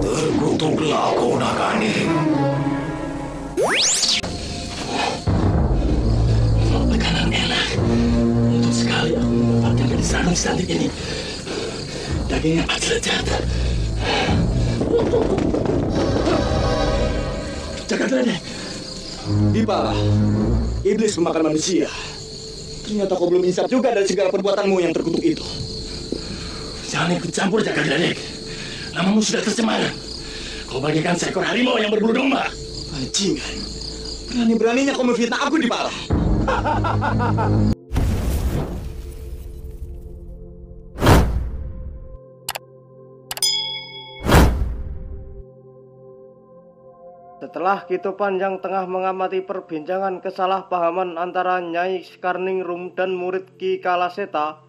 Terkutuklah kau Nagani. Makanan enak. Untuk sekali aku mendapatkan gadis ranum cantik ini. Dagingnya amat lezat. Jaga Gledek. Dipala, iblis pemakan manusia. Ternyata kau belum insaf juga dari segala perbuatanmu yang terkutuk itu. Jangan ikut campur, Jaga Gledek. Namamu sudah tercemar. Kau bagaikan seekor harimau yang berbulu domba. Bajingan. Berani-beraninya kau memfitnah aku, Dipala. Setelah Kitu Panjang tengah mengamati perbincangan kesalahpahaman antara Nyai Skarningrum dan murid Ki Kalaseta,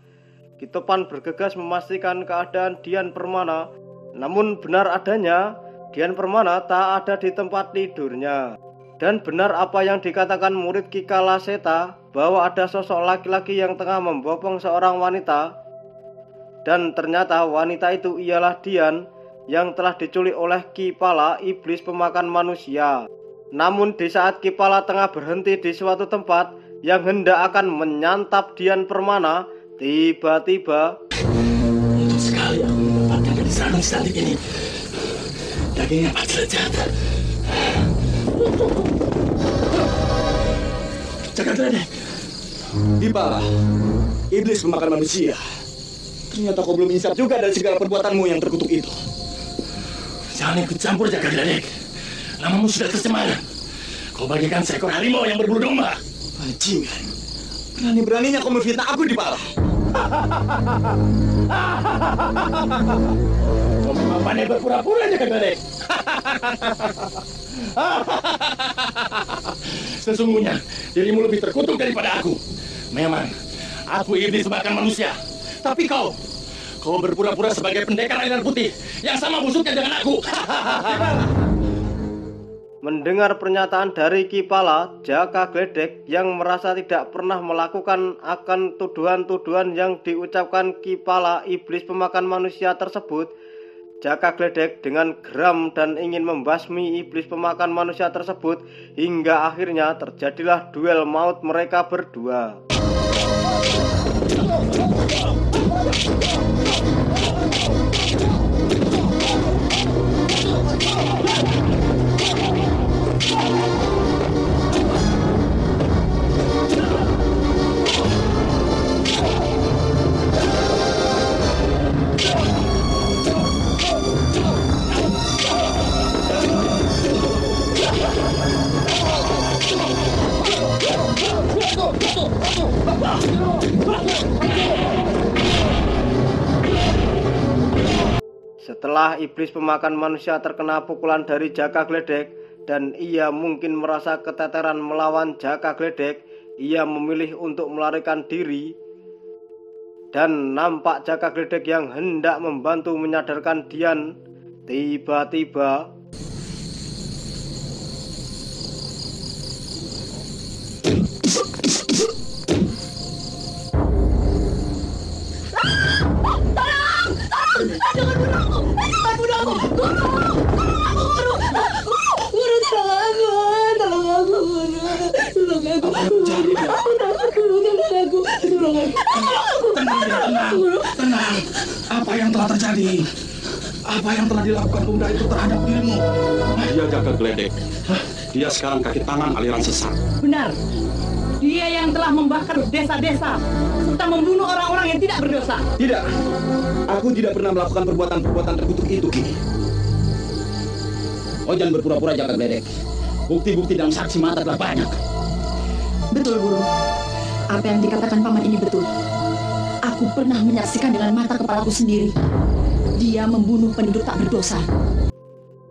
Kitu Pan bergegas memastikan keadaan Dian Permana. Namun benar adanya, Dian Permana tak ada di tempat tidurnya. Dan benar apa yang dikatakan murid Ki Kalaseta, bahwa ada sosok laki-laki yang tengah membopong seorang wanita. Dan ternyata wanita itu ialah Dian, yang telah diculik oleh Ki Pala, iblis pemakan manusia. Namun di saat Ki Pala tengah berhenti di suatu tempat yang hendak akan menyantap Dian Permana, tiba-tiba Untuk sekali aku mendapatkan gadis ranum cantik ini. Dagingnya amat lezat. Jaga Gledek. Dipala, iblis pemakan manusia. Ternyata kau belum insaf juga dari segala perbuatanmu yang terkutuk itu. Jangan ikut campur, Jaga Gledek. Namamu sudah tercemar. Kau bagaikan seekor harimau yang berbulu domba. Bajingan. Berani-beraninya kau memfitnah aku, Dipala. Kau memang pandai berpura-pura, Jaga Gledek. Sesungguhnya dirimu lebih terkutuk daripada aku. Memang aku iblis makan manusia. Tapi kau berpura-pura sebagai pendekar aliran putih yang sama busuknya dengan aku. mendengar pernyataan dari Ki Pala, Jaka Gledek yang merasa tidak pernah melakukan akan tuduhan-tuduhan yang diucapkan Ki Pala, iblis pemakan manusia tersebut, Jaka Gledek dengan geram dan ingin membasmi iblis pemakan manusia tersebut, hingga akhirnya terjadilah duel maut mereka berdua. Setelah iblis pemakan manusia terkena pukulan dari Jaka Gledek dan ia mungkin merasa keteteran melawan Jaka Gledek, ia memilih untuk melarikan diri. Dan nampak Jaka Gledek yang hendak membantu menyadarkan Dian, tiba-tiba Jangan bunuh aku! Jangan bunuh aku! Guru! Guru, tolong aku! Tolong aku, Guru! Tolong aku! Tolong aku! Tenang. Apa yang telah terjadi? Apa yang telah dilakukan pemuda itu terhadap dirimu? Dia Jaka Gledek. Dia sekarang kaki tangan aliran sesat. Benar. Dia yang telah membakar desa-desa serta membunuh orang-orang yang tidak berdosa. Tidak, aku tidak pernah melakukan perbuatan-perbuatan terkutuk itu, Ki. Oh, jangan berpura-pura Jaka Gledek. Bukti-bukti dan saksi mata telah banyak. Betul, Guru. Apa yang dikatakan Paman ini betul. Aku pernah menyaksikan dengan mata kepalaku sendiri. Dia membunuh penduduk tak berdosa.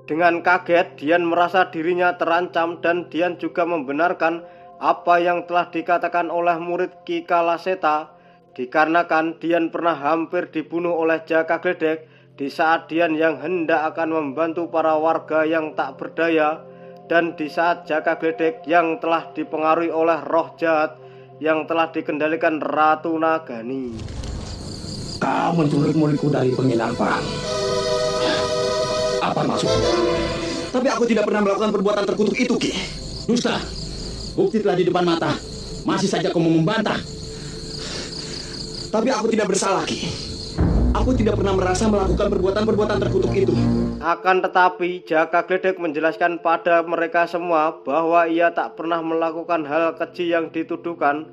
dengan kaget Dian merasa dirinya terancam dan Dian juga membenarkan apa yang telah dikatakan oleh murid Ki Kalaseta, dikarenakan Dian pernah hampir dibunuh oleh Jaka Gledek di saat Dian yang hendak akan membantu para warga yang tak berdaya, dan di saat Jaka Gledek yang telah dipengaruhi oleh roh jahat yang telah dikendalikan Ratu Nagani. kau menculik muridku dari penginapan. Apa maksudnya? Tapi aku tidak pernah melakukan perbuatan terkutuk itu, Ki. Dusta. Bukti telah di depan mata. Masih saja kau mau membantah. Tapi aku tidak bersalah, Ki. Aku tidak pernah merasa melakukan perbuatan-perbuatan terkutuk itu. Akan tetapi Jaka Gledek menjelaskan pada mereka semua bahwa ia tak pernah melakukan hal keji yang dituduhkan.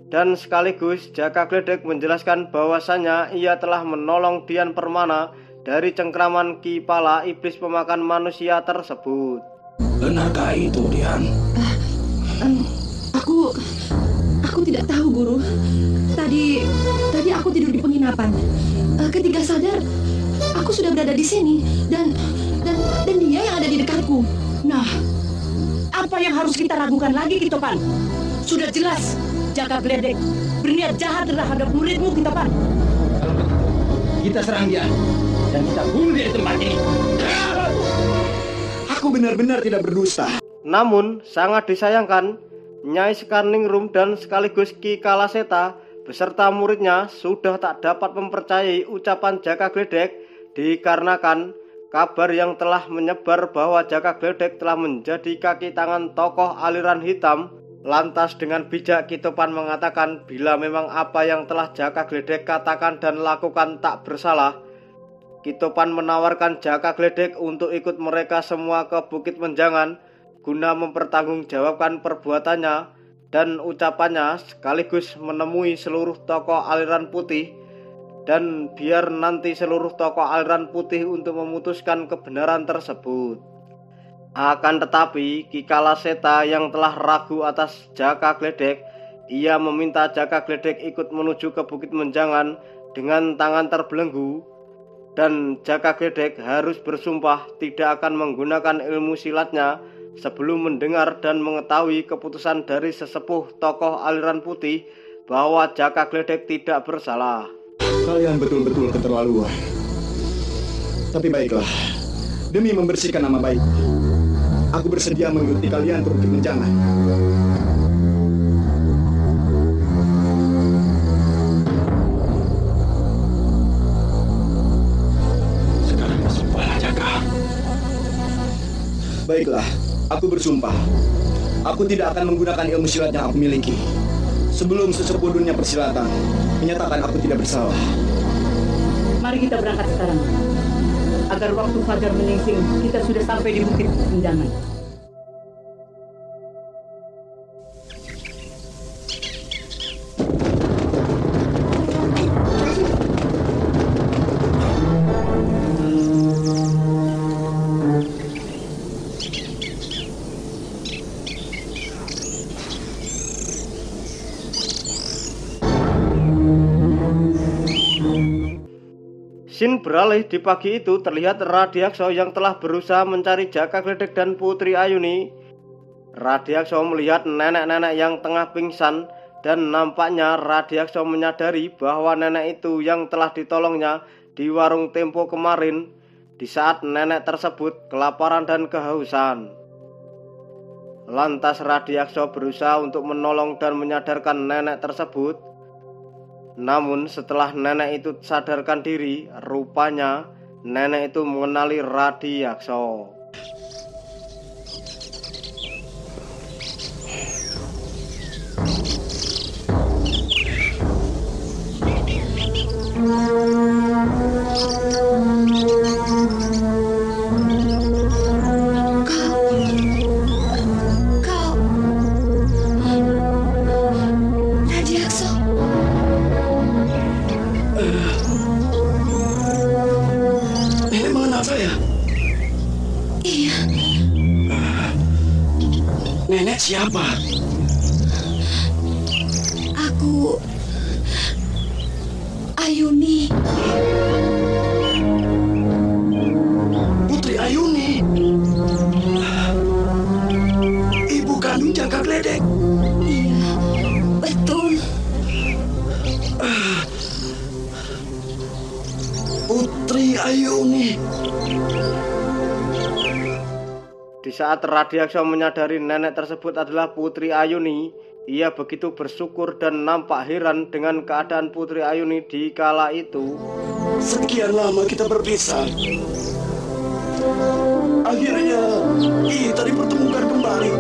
Dan sekaligus Jaka Gledek menjelaskan bahwasannya ia telah menolong Dian Permana dari cengkraman Ki Pala iblis pemakan manusia tersebut. Benarkah itu, Dian? Aku tidak tahu, Guru. Tadi aku tidur di penginapan. Ketika sadar, aku sudah berada di sini dan dia yang ada di dekatku. Nah, apa yang harus kita ragukan lagi, Kitopan? Sudah jelas Jaka Gledek berniat jahat terhadap muridmu, Kitopan. Kalau begitu, kita serang dia dan kita bunuh dia di tempat ini. Aku benar-benar tidak berdusta. Namun sangat disayangkan, Nyai Sekarningrum dan sekaligus Ki Kalaseta beserta muridnya sudah tak dapat mempercayai ucapan Jaka Gledek dikarenakan kabar yang telah menyebar bahwa Jaka Gledek telah menjadi kaki tangan tokoh aliran hitam. Lantas dengan bijak Kitopan mengatakan bila memang apa yang telah Jaka Gledek katakan dan lakukan tak bersalah, Kitopan menawarkan Jaka Gledek untuk ikut mereka semua ke Bukit Menjangan guna mempertanggungjawabkan perbuatannya dan ucapannya sekaligus menemui seluruh tokoh aliran putih dan biar nanti seluruh tokoh aliran putih untuk memutuskan kebenaran tersebut. Akan tetapi Ki Kalaseta yang telah ragu atas Jaka Gledek, ia meminta Jaka Gledek ikut menuju ke Bukit Menjangan dengan tangan terbelenggu dan Jaka Gledek harus bersumpah tidak akan menggunakan ilmu silatnya sebelum mendengar dan mengetahui keputusan dari sesepuh tokoh aliran putih bahwa Jaka Gledek tidak bersalah. Kalian betul-betul keterlaluan. Tapi baiklah, demi membersihkan nama baik, aku bersedia mengikuti kalian ke Bukit Menjangan. Sekarang bersumpahlah, Jaka. Baiklah, aku bersumpah. Aku tidak akan menggunakan ilmu silat yang aku miliki sebelum sesepuh dunia persilatan menyatakan aku tidak bersalah. Mari kita berangkat sekarang. Agar waktu fajar menyingsing, kita sudah sampai di Bukit Menjangan. Scene beralih di pagi itu terlihat Radiakso yang telah berusaha mencari Jaka Gledek dan Putri Ayuni. Radiakso melihat nenek-nenek yang tengah pingsan dan nampaknya Radiakso menyadari bahwa nenek itu yang telah ditolongnya di warung Tempo kemarin di saat nenek tersebut kelaparan dan kehausan. Lantas Radiakso berusaha untuk menolong dan menyadarkan nenek tersebut. Namun setelah nenek itu sadarkan diri, rupanya nenek itu mengenali Radiakso. Nenek siapa? Aku Ayuni. Putri Ayuni. Ibu kandung Jaka Gledek. Iya, betul. Putri Ayuni. Di saat Radiakso menyadari nenek tersebut adalah Putri Ayuni, Ia begitu bersyukur dan nampak heran dengan keadaan Putri Ayuni di kala itu. Sekian lama kita berpisah. Akhirnya kita dipertemukan kembali.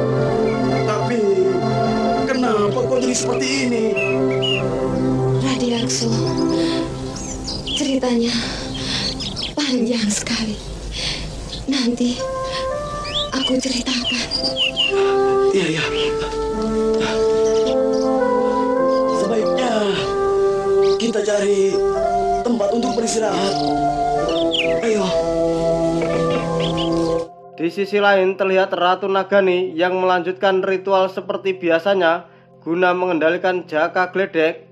Tapi kenapa kau jadi seperti ini? Radiakso, ceritanya panjang sekali. Nanti aku ceritakan. Iya. Sebaiknya kita cari tempat untuk beristirahat. Ayo. Di sisi lain terlihat Ratu Nagani yang melanjutkan ritual seperti biasanya guna mengendalikan Jaka Gledek.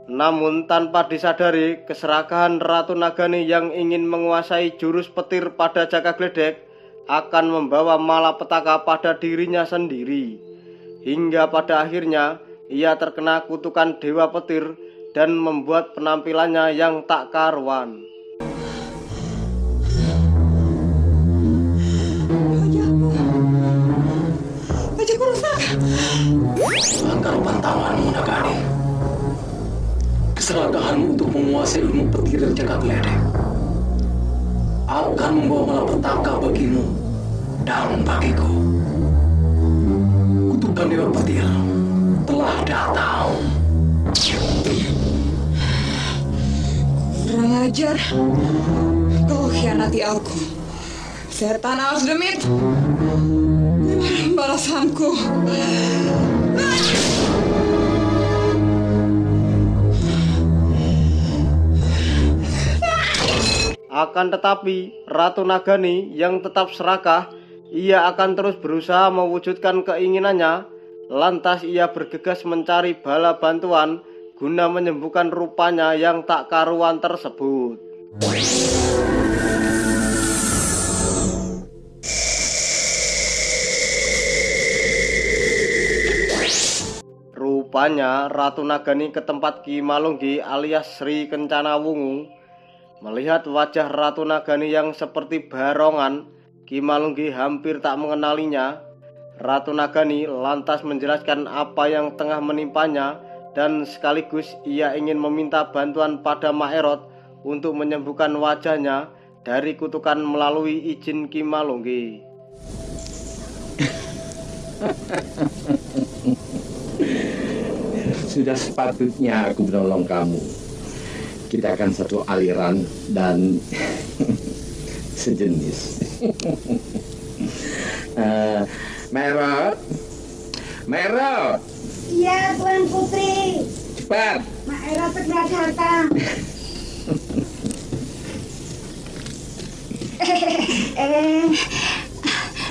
Namun tanpa disadari, keserakahan Ratu Nagani yang ingin menguasai jurus petir pada Jaka Gledek akan membawa malapetaka pada dirinya sendiri. Hingga pada akhirnya ia terkena kutukan Dewa Petir dan membuat penampilannya yang tak karuan. Bajuku rusak. Langkah pantanganmu, Nagani. Keserakahanmu untuk menguasai ilmu petir dan Jaka Gledek akan membawa malapetaka bagimu dan bagiku. Kutukan Dewa Petir telah datang. Kurang ajar. Kau khianati aku. Setan Asdemit. Balasanku. Akan tetapi Ratu Nagani yang tetap serakah, ia akan terus berusaha mewujudkan keinginannya. Lantas ia bergegas mencari bala bantuan guna menyembuhkan rupanya yang tak karuan tersebut. Rupanya Ratu Nagani ke tempat Ki Malunggi alias Sri Kencana Wungu. Melihat wajah Ratu Nagani yang seperti barongan, Ki Malunggi hampir tak mengenalinya. Ratu Nagani lantas menjelaskan apa yang tengah menimpanya dan sekaligus ia ingin meminta bantuan pada Maerot untuk menyembuhkan wajahnya dari kutukan melalui izin Ki Malunggi. Sudah sepatutnya aku menolong kamu. Kita akan satu aliran dan sejenis. Maerot. Iya, Tuan Putri. Cepat. Maerot segera datang.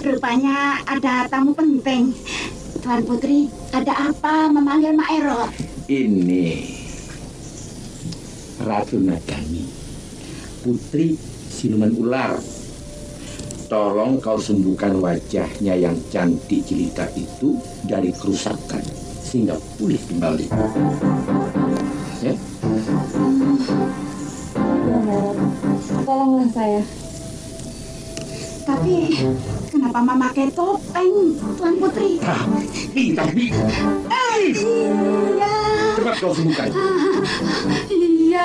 Rupanya ada tamu penting. Tuan Putri, ada apa memanggil Maerot? Ini Ratu Nagani, putri siluman ular. Tolong kau sembuhkan wajahnya yang cantik jelita itu dari kerusakan sehingga pulih kembali. Ya? Tolonglah saya. Tapi kenapa memakai topeng, Tuan Putri? Tapi. Iya. Cepat kau sembuhkan. Iya.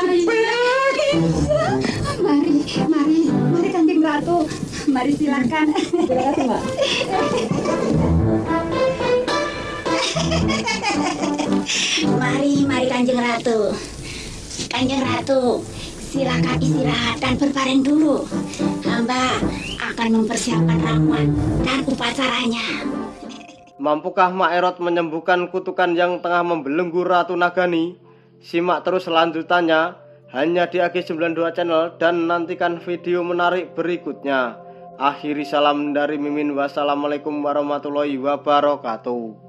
Mari Kanjeng Ratu. Mari silakan. Terima kasih, Mbak. Mari Kanjeng Ratu. Kanjeng Ratu, silakan istirahat dan berbaring dulu. Hamba akan mempersiapkan ramuan dan upacaranya. Mampukah Maerot menyembuhkan kutukan yang tengah membelenggu Ratu Nagani? Simak terus lanjutannya hanya di AG92 Channel dan nantikan video menarik berikutnya. Akhiri salam dari Mimin. Wassalamualaikum warahmatullahi wabarakatuh.